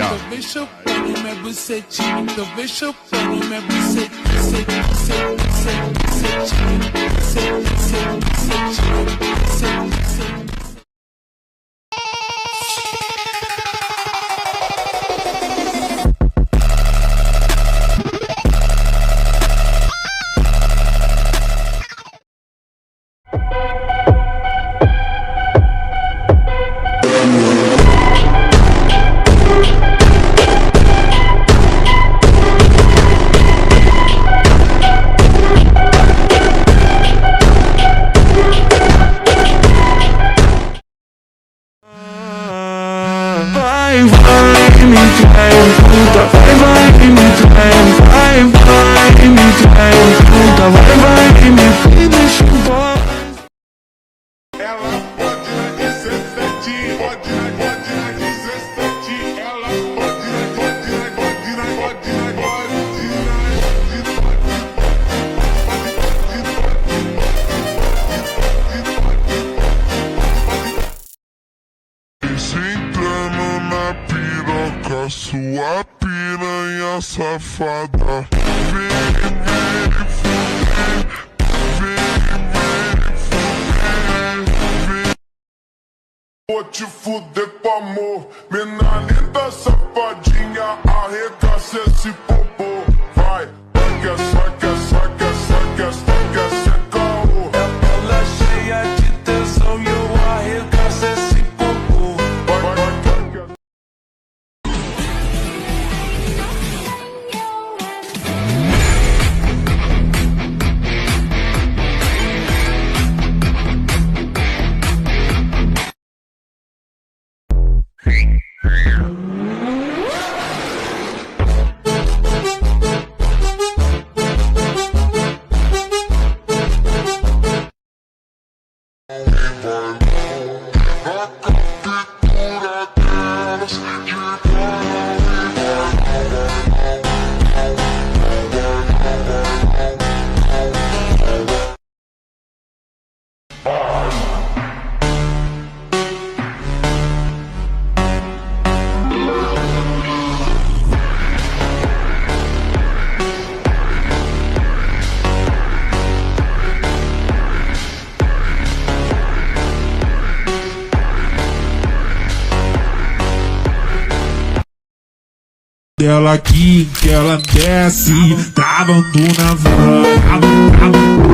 Então vem chupando minha bucetinha, então vem chupando minha bucetinha, Vai, me trai, puta, vai, me trai, vai, me trai, puta, vai, me deixa embora. Ela pode na 17, pode na 17, ela pode na. Entrando na piroca, sua piranha safada. Vem, vou te fuder com amor, mina linda safadinha, arregaça esse popô. Vai, saca, caô. Ela é cheia de tesão e eu arregaço esse popô. Dela aqui, que ela desce, travando na van.